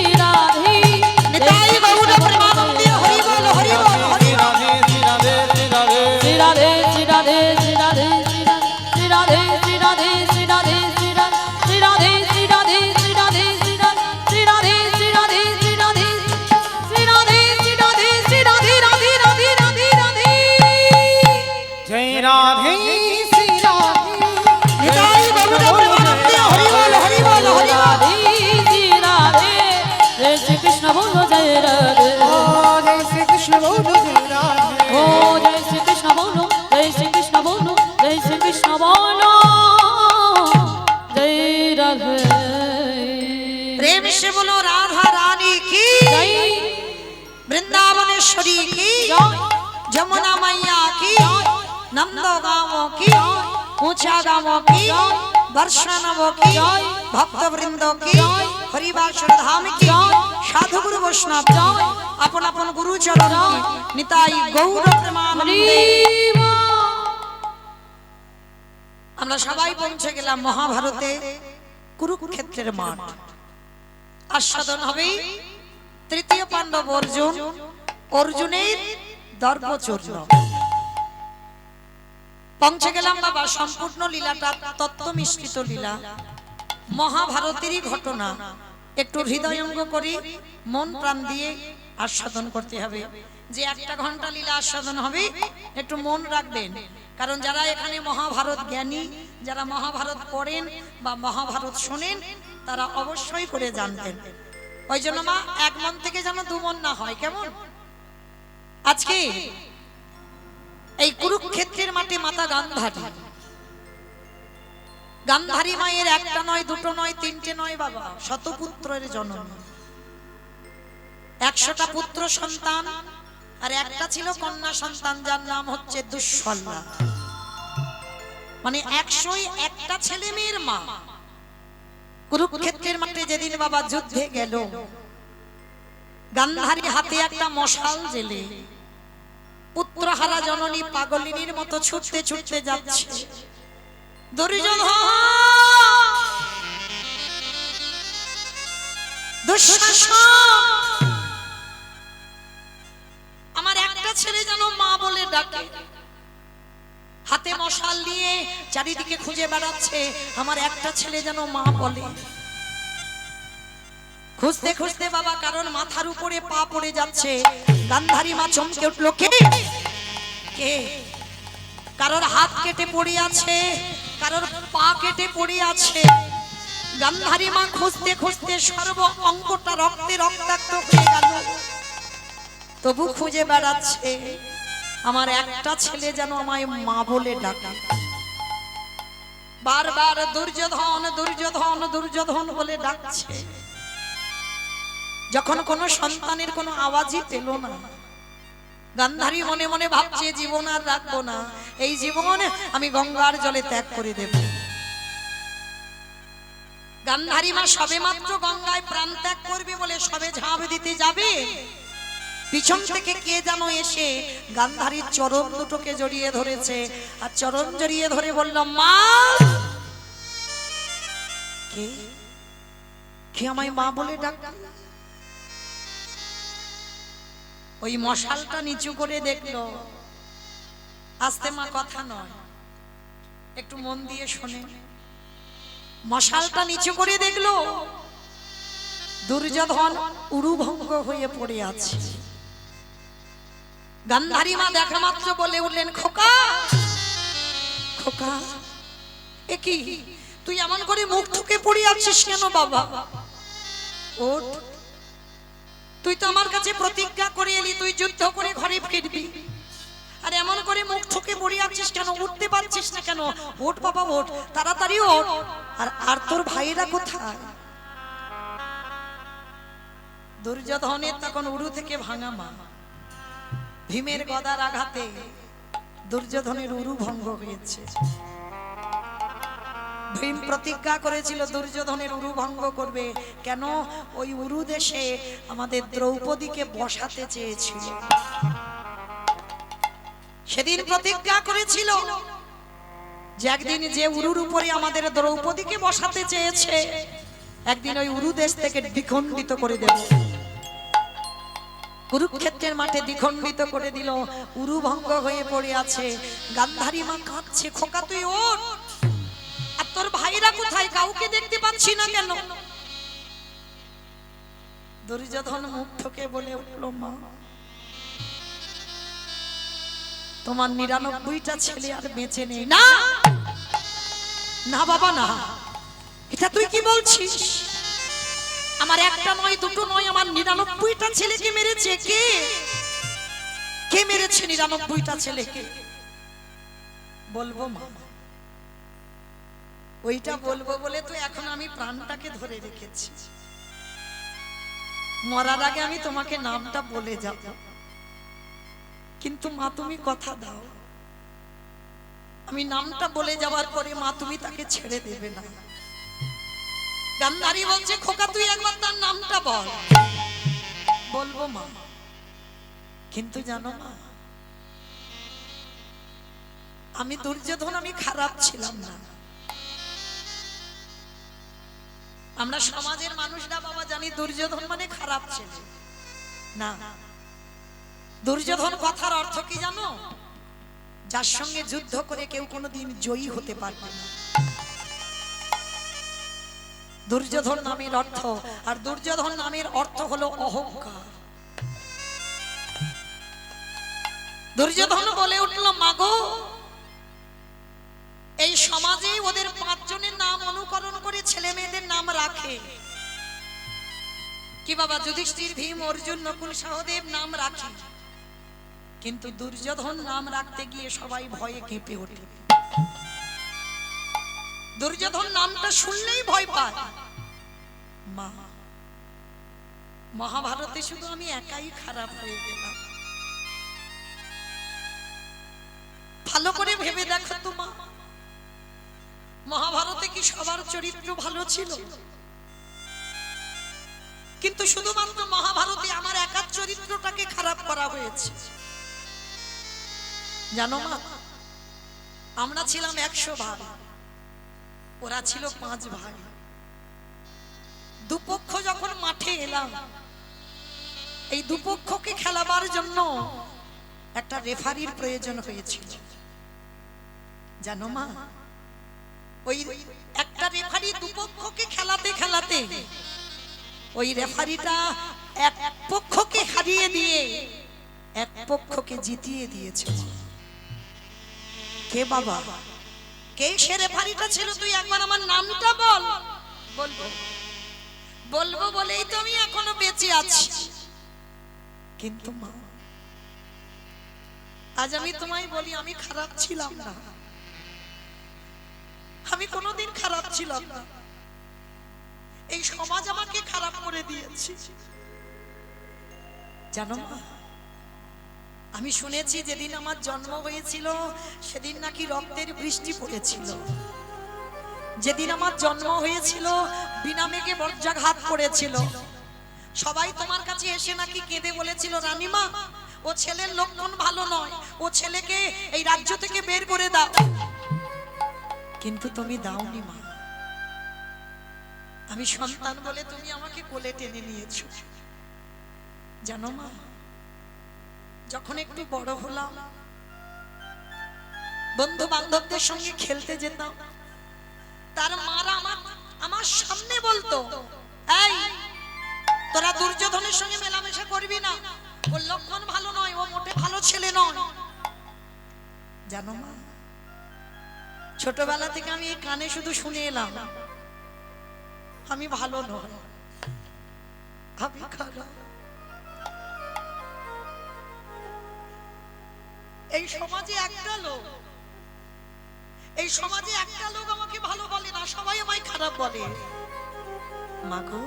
ভুবনেশ্বরী কি জয় যমুনা মাইয়া কি নন্দগাঁও কি ऊंचा गाँव की दर्शनव की भक्तवृंद की हरिवासर धाम की साधु गुरु वैष्णव अपन अपन गुरु चरण की निताई गौर प्रेमानंदे আমরা সবাই পৌঁছে গেলাম মহাভারতে কুরুক্ষেত্রের মাঠ। আস্বাদন হবে তৃতীয় পাণ্ডব অর্জুন, অর্জুনের দর্পচূর্ণ। পৌঁছে গেলাম বাবা সম্পূর্ণ লীলাটা তত্ত্ব মিশ্রিত লীলা, মহাভারতেরই ঘটনা। একটু হৃদয়ঙ্গ করি, মন প্রাণ দিয়ে আস্বাদন করতে হবে। যে একটা ঘন্টা লীলা আস্বাদন হবে একটু মন রাখবেন, কারণ যারা এখানে মহাভারত জ্ঞানী, যারা মহাভারত পড়েন বা মহাভারত শোনেন, তারা অবশ্যই করে জানতেন। ওই জন্য মা এক মন থেকে যেন দু মন না হয়, কেমন? আজকে এই কুরুক্ষেত্রের মাঠে মাতা গান্ধারী, গান্ধারী মায়ের একটা নয়, দুটো নয়, তিনটে নয় বাবা, শতপুত্রের জননী। 100টা পুত্র সন্তান আর একটা ছিল কন্যা সন্তান, যার নাম হচ্ছে দুঃশলা। মানে 101টা ছেলে মেয়ের মা। কুরুক্ষেত্রের মাঠে যেদিন বাবা যুদ্ধে গেল, গান্ধারী হাতে একটা মশাল জেলে পুত্রহারা জননী পাগলিনীর মতো ছুটতে ছুটতে যাচ্ছে। দুর্যোধন, দুঃশাসন, আমার একটা ছেলে যেন মা বলে ডাকে। হাতে মশাল নিয়ে চারিদিকে খুঁজে বেড়াচ্ছে, আমার একটা ছেলে যেন মা বলে। খুঁজতে খুঁজতে বাবা, কারণ মাথার উপরে পা পড়ে যাচ্ছে। গান্ধারী মা চমকে উঠল, কে কে? কারোর হাত কেটে পড়ে আছে, কারোর পা কেটে পড়ে আছে। গান্ধারী মা খুঁজতে খুঁজতে সর্ব অঙ্গটা রক্তে রক্তাক্ত হয়ে গেল, তবু খুঁজে বেড়াচ্ছে আমার একটা ছেলে যেন আমায় মা বলে ডাকে। বারবার দুর্যোধন দুর্যোধন দুর্যোধন বলে ডাকছে। যখন কোনো সন্তানের কোনো আওয়াজই পেল না, গান্ধারী মনে মনে ভাবছে জীবন আর রাখবো না, এই জীবন আমি গঙ্গার জলে ত্যাগ করে দেব। গান্ধারী মা সবে মাত্র গঙ্গায় প্রাণ ত্যাগ করবে বলে সবে ঝাঁপ দিতে যাবে, পিছন থেকে কে যেন এসে গান্ধারীর চরণ দুটোকে জড়িয়ে ধরেছে, আর চরণ জড়িয়ে ধরে বলল, মা। কে কে আমায় মা বলে ডাকে? ওই মশালটা নিচু করে দেখলো, আস্তে মা কথা নয়, একটু মন দিয়ে শোনে। মশালটা নিচু করে দেখলো দুর্যোধন উরুভঙ্গ হয়ে পড়ে আছে। গান্ধারী মা দেখা মাত্র বলে উঠলেন, খোকা খোকা, এ কি তুই এমন করে মুখ থুকে পড়ে আছিস কেন বাবা? ওঠ, তুই তো আমার কাছে প্রতিজ্ঞা করে এলি তুই যুদ্ধ করে ঘরে ফিরবি, আর এমন করে মুখ ঠুকে পড়ে আছিস কেন? উঠতে পারছিস না কেন? ওঠ বাবা ওঠ, তাড়াতাড়ি ওঠ। আর তোর ভাইয়েরা কোথায়? দুর্যোধনের তখন উরু থেকে ভাঙা মা, ভীমের গদার আঘাতে দুর্যোধনের উরু ভঙ্গ হয়েছে। ভীম প্রতিজ্ঞা করেছিল দুর্যোধনের উরু ভঙ্গ করবে, কেন? ওই উরু দেশে আমাদের দ্রৌপদীকে বসাতে চেয়েছিল। সেদিন প্রতিজ্ঞা করেছিল যে একদিন যে উরুর উপরে আমাদের দ্রৌপদীকে বসাতে চেয়েছে, একদিন ওই উরু দেশ থেকে দ্বিখণ্ডিত করে দেব। কুরুক্ষেত্রের মাঠে দ্বিখণ্ডিত করে দিল, উরু ভঙ্গ হয়ে পড়ে আছে। গান্ধারী মা কাঁদছে, খোকা তুই ওঠ, আর তোর ভাইরা কোথায়? কাউকে দেখতে পাচ্ছি না কেন? দুর্যোধন মুখ ঠকে বলে উঠল, মা তোমার 99টা ছেলে আর বেঁচে নেই। না না বাবা না, এটা তুই কি বলছিস? আমার একটা নয়, দুটো নয়, আমার 99টা ছেলেকে মেরেছে। কে কে মেরেছে 99টা ছেলেকে? বলবো মা, ওইটা বলবো বলে তো এখন আমি প্রাণটাকে ধরে রেখেছি। মরার আগে আমি তোমাকে নামটা বলে যাব। কিন্তু মা তুমি কথা দাও, আমি নামটা বলে যাওয়ার পরে মা তুমি তাকে ছেড়ে দেবে না। গান্ধারী বলছে খোকা তুই একবার তার নামটা বল। বলবো মা, কিন্তু জানো মা আমি দুর্যোধন, আমি খারাপ ছিলাম না। আমরা সমাজের মানুষরা বাবা জানি দুর্যোধন মানে খারাপ ছেলে না। দুর্যোধন কথার অর্থ কি জানো? যার সঙ্গে যুদ্ধ করে কেউ কোনোদিন জয়ী হতে পারবে না। দুর্যোধন নামের অর্থ, আর দুর্যোধন নামের অর্থ হলো অহংকার। দুর্যোধন বলে উঠল মাগো, এই সমাজে ওদের 5 জনের নাম অনুকরণ করে ছেলে মেয়েদের নাম রাখে কি বাবা? যুধিষ্ঠির, ভীম, অর্জুন, নকুল, সহদেব নাম রাখে, কিন্তু দুর্যোধন নাম রাখতে গিয়ে সবাই ভয়ে কেঁপে ওঠে। দুর্যোধন নামটা শুনলেই ভয় পায়। মা মহাভারতে শুধু আমি একাই খারাপ হয়ে গেলাম। ভালো করে ভেবে দেখো তো মা, মহাভারতে কি সবার চরিত্র ভালো ছিল? কিন্তু শুধুমাত্র মহাভারতে আমার একার চরিত্রটাকে খারাপ করা হয়েছে। জানো মা, আমরা ছিলাম 100 ভাই, ওরা ছিল 5 ভাই। দুপক্ষ যখন মাঠে এলাম, এই দুপক্ষকে খেলাবার জন্য একটা রেফারির প্রয়োজন হয়েছিল। জানো মা, ওই একটা রেফারি দুপক্ষকে খেলাতে খেলাতে ওই রেফারিটা এক পক্ষকে হারিয়ে দিয়ে এক পক্ষকে জিতিয়ে দিয়েছে। কে বাবা? কে সে রেফারিটা ছিল? তুই একবার আমার নামটা বল। বলবো বলবো বলেই তো আমি এখনো বেঁচে আছি। কিন্তু মা আজ আমি তোমায় বলি আমি খারাপ ছিলাম না, আমি কোনোদিন খারাপ ছিলাম না। এই সমাজ আমাকে খারাপ করে দিয়েছে। জানো মা, আমি শুনেছি যেদিন আমার জন্ম হয়েছিল সেদিন নাকি রক্তের বৃষ্টি পড়েছিল। যেদিন আমার জন্ম হয়েছিল বিনা মেঘে বজ্রাঘাত পড়েছিল। সবাই তোমার কাছে এসে নাকি কেঁদে বলেছিল রানীমা ও ছেলের লক্ষণ ভালো নয়, ও ছেলেকে এই রাজ্য থেকে বের করে দাও। কিন্তু তুমি দাওনি মা। আমি সন্তান বলে তুমি আমাকে কোলে টেনে নিয়েছো। জানো মা, যখন একটু বড় হলাম, বন্ধু বান্ধবদের সঙ্গে খেলতে যেতাম, তার মারা আমার সামনে বলতো এই তোরা দুর্যোধনের সঙ্গে মেলামেশা করবি না, ওর লক্ষণ ভালো নয়, ও মোটে ভালো ছেলে নয়। জানো মা, ছোটবেলা থেকে আমি এই কানে শুধু শুনে এলাম আমি ভালো নয়, আমি খারাপ। এই সমাজে একটা লোক, এই সমাজে একটা লোক আমাকে ভালো বলে না, সবাই আমায় খারাপ বলে। মাগো,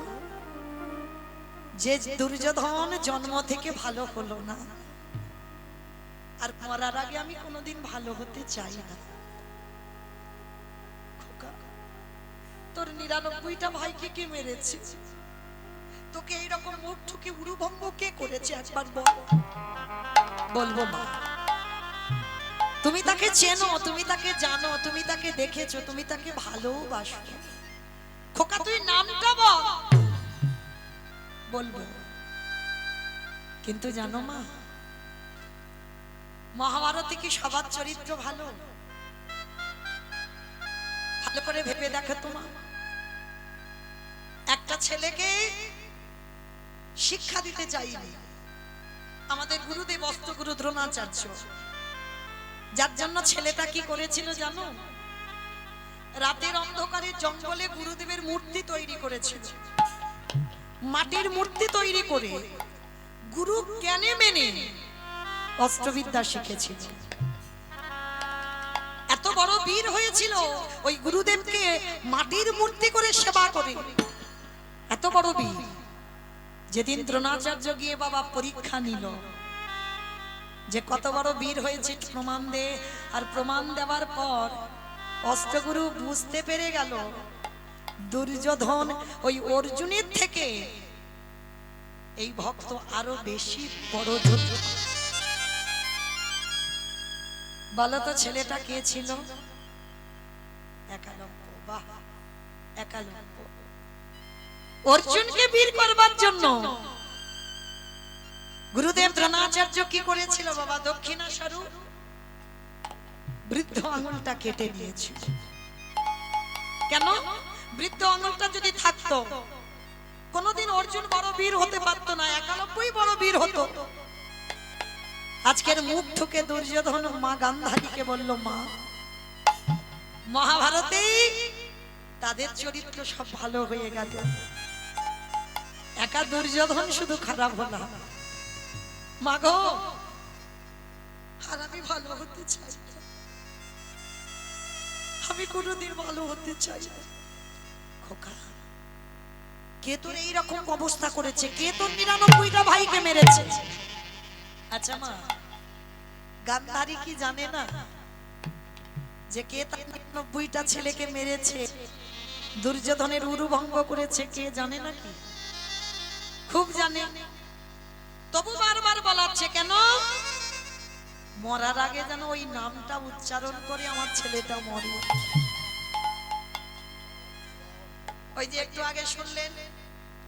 যে দুর্যোধন জন্ম থেকে ভালো হলো না, আর মরার আগে আমি কোনোদিন ভালো হতে চাই না। খোকা, তোর 99টা ভাইকে কে মেরেছে? তোকে এইরকম মুখ ঠুকে উড়ুভঙ্গ কে করেছে? একবার বল। বলবো মা, তুমি তাকে চেনো, তুমি তাকে জানো, তুমি তাকে দেখেছো, তুমি তাকে ভালোবাসো। খোকা তুই নামটা বল। বলবো। কিন্তু জানো মা, মহাভারতে কি সবার চরিত্র ভালো? ভালো করে ভেবে দেখো তোমা। একটা ছেলেকে শিক্ষা দিতে চাইনি আমাদের গুরুদেব অষ্টগুরু দ্রোণাচার্য, যার জন্য ছেলেটা কি করেছিল জানো? রাতের অন্ধকারে জঙ্গলে গুরুদেবের মূর্তি তৈরি করেছিল। মাটির মূর্তি তৈরি করে গুরু জ্ঞানে মেনে অস্ত্রবিদ্যা শিখেছিল। এত বড় বীর হয়েছিল ওই গুরুদেবকে মাটির মূর্তি করে সেবা করে। এত বড় বীর। যেদিন দ্রোণাচার্য গিয়ে বাবা পরীক্ষা নিল, যে কত বড় বীর হয়েছে প্রমাণ দে। আর প্রমাণ দেওয়ার পর অষ্টগুরু বুঝতে পেরে গেল দুর্যোধন ওই অর্জুনের থেকে এই ভক্ত আরো বেশি বড় যোদ্ধা। বলো তো ছেলেটা কে ছিল? একালব্য। বাহ, একালব্য। অর্জুনকে বীর করবার জন্য গুরুদেব দ্রোণাচার্য কি করেছিল বাবা? দক্ষিণা স্বরূপ বৃদ্ধ আঙুলটা কেটে দিয়েছিল। কেন? বৃদ্ধ আঙুলটা যদি থাকতো কোনদিন অর্জুন বড় বীর হতে পারতো না, একালব্যই বড় বীর হতো। আজকের মুখ ঠুকে দুর্যোধন মা গান্ধারীকে বলল, মা, মহাভারতে তাদের চরিত্র সব ভালো হয়ে গেল, একা দুর্যোধন শুধু খারাপ হলো। মা গো, আর আমি ভালো হতে চাই না, আমি কোনোদিন ভালো হতে চাই না। খোকা, কে তোর এইরকম অবস্থা করেছে? কে তোর 99টা ভাইকে মেরেছে? আচ্ছা মা, গান্ধারী কি জানে না যে কে তার 99টা ছেলেকে মেরেছে, দুর্যোধনের উরু ভঙ্গ করেছে? কে জানে নাকি? খুব জানে। তবু বারবার বলাচ্ছে কেন? মরার আগে যেন ওই নামটা উচ্চারণ করে আমার ছেলেটা মরে। ওই যে একটু আগে শুনলেন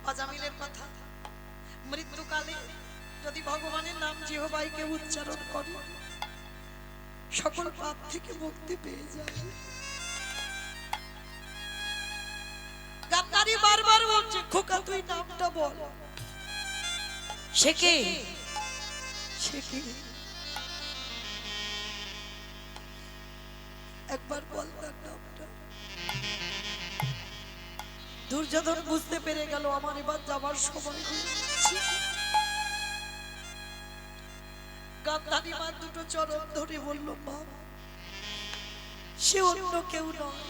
অজামিলের কথা, মৃত্যুকালে যদি ভগবানের নাম জিহ্বাইকে উচ্চারণ করে সকল পাপ থেকে মুক্তি পেয়ে যায়। গান্ধারী বারবার বলছে, খোকা তুই নামটা বল। সে কে? সে কে? একবার বল তার নামটা। দুর্যোধন বুঝতে পেরে গেল আমার এবার যাবার সময় হয়েছে। গান্ধারী মার দুটো চরণ ধরে বলল, মা, সে অন্য কেউ নয়,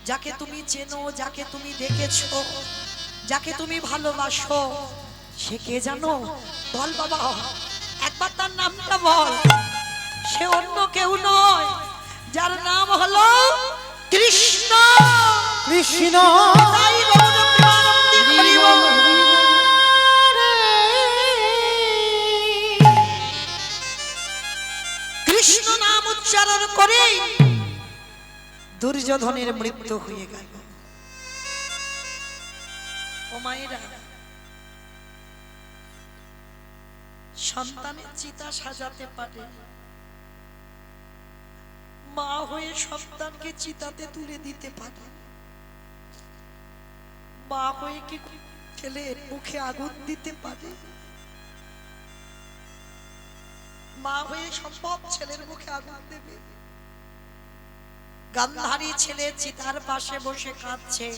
যাকে তুমি চেনো, যাকে তুমি দেখেছো, যাকে তুমি ভালোবাসো, সে কে জানো? বল বাবা, একবার তার নামটা বল। সে অন্য কেউ নয়, যার নাম হলো কৃষ্ণ। কৃষ্ণ তাই গৌর প্রেমানন্দে হরি বল। কৃষ্ণ নাম উচ্চারণ করে দুর্যোধনের মৃত্যু হয়ে গেল। ও মায়েরা, সন্তানের চিতা সাজাতে পারে, মা হয়ে সন্তানকে চিতাতে তুলে দিতে পারে। মা হয়ে কি ছেলের মুখে আগুন দিতে পারে? মা হয়ে সম্ভব ছেলের মুখে আগুন দেবে? গান্ধারী ছেলে চিতার পাশে বসে কাঁদছে,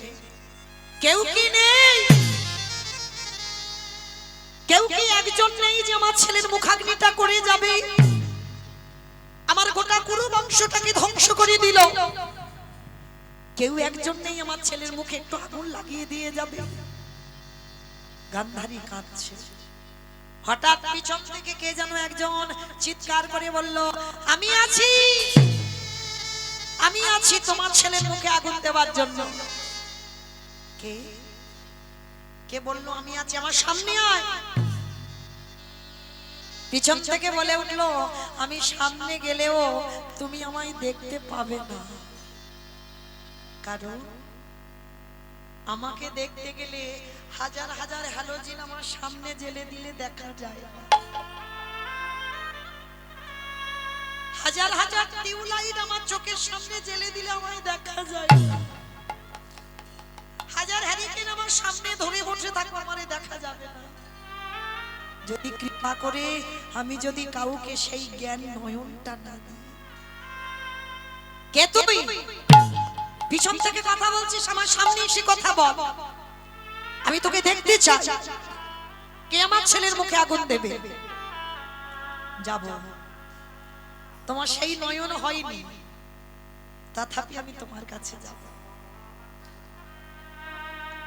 কেউ কি নেই? কেউ কি একজন নেই যে আমার ছেলের মুখাগ্নিটা করে যাবে, আমার গোটা কুরু বংশটাকে ধ্বংস করে দিল? কেউ একজন নেই আমার ছেলের মুখে একটু আগুন লাগিয়ে দিয়ে যাবে? গান্ধারী কাঁদছে। হঠাৎ পিছন থেকে কে যেন একজন চিৎকার করে বলল, আমি আছি, আমি আছি তোমার ছেলের মুখে আগুন দেওয়ার জন্য। কে? কে বললো আমি আছি? আমার সামনে আয়। পিছন থেকে বলে উঠলো, আমি সামনে গেলেও তুমি আমায় দেখতে পাবে না, কারণ আমাকে দেখতে গেলে হাজার হাজার হ্যালোজিন আমার সামনে জ্বেলে দিলে দেখা যায় না, হাজার হাজার টিউবলাইট আমার চোখের সামনে জ্বেলে দিলে আমায় দেখা যায় না, হাজার হ্যারিকেন আমার সামনে ধরে বসে থাকবো আমারে দেখা যাবে না। যদি কৃপা করে আমি যদি কাউকে সেই জ্ঞান নয়নটা না দিই। কে তুই? পিছন থেকে কথা বলছিস, আমার সামনে এসে কথা বল, আমি তোকে দেখতে চাই। কে আমার ছেলের মুখে আগুন দেবে? যাব, তোমার সেই নয়ন হয়নি, তথাপি আমি তোমার কাছে যাব।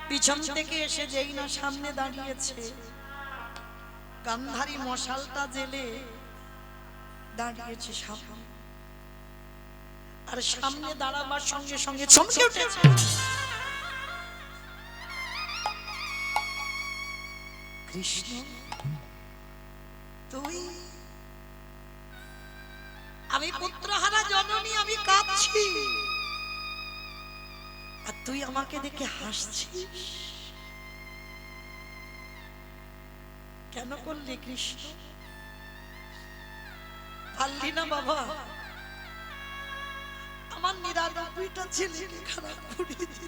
পিছন থেকে এসে যেই না সামনে দাঁড়িয়েছে, গান্ধারী মশালটা জেলে দাঁড়িয়েছে সামনে, আর সামনে দাঁড়াবার সঙ্গে সঙ্গে চমকে উঠেছে। কৃষ্ণ তুই? আমি পুত্রহারা জননী, আমি কাঁদছি, আর তুই আমাকে দেখে হাসছিস। কেন করলি কৃষ্ণ? পারলি না বাবা আমার 99টা ছেলেকে খারাপ করে দিতে?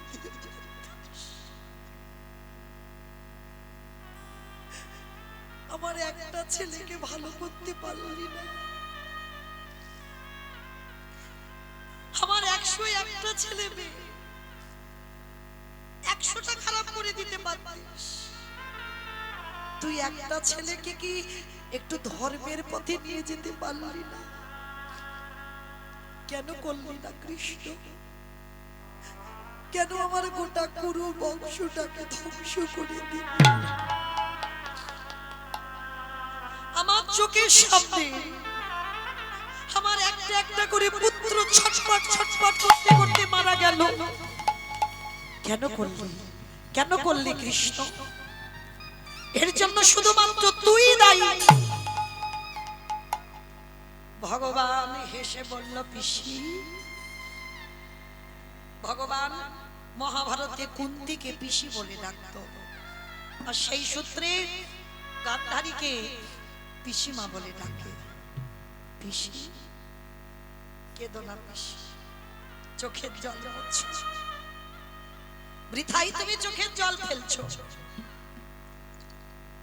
আমার একটা ছেলেকে ভালো করতে পারলি না। আমার 101টা ছেলে মেয়ে, 100টা খারাপ করে দিতে পারতিস। তুই একটা ছেলেকে কি একটু ধর্মের পথে নিয়ে যেতে পারলি না? কেন করলি না কৃষ্ণ? কেন আমার গোটা কুরু বংশটাকে ধ্বংস করে দিলি? আমার চোখের সামনে আমার একটা একটা করে পুত্র ছটফট ছটফট করতে করতে মারা গেল। কেন করলি? কেন করলি কৃষ্ণ? এর জন্য শুধুমাত্র তুই দায়ী। ভগবান হেসে বলল, পিসি, ভগবান মহাভারতে কুন্তিকে পিসি বলে ডাকতো, আর সেই সূত্রে গান্ধারীকে পিসিমা বলে ডাকে। পিসি কেঁদো না পিসি, চোখের জল মুছছো, বৃথাই তুমি চোখের জল ফেলছো।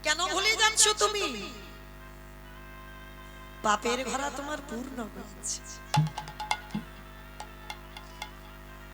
কেন ভুলে যাচ্ছ তুমি? পাপের ঘরা তোমার পূর্ণ হয়েছে।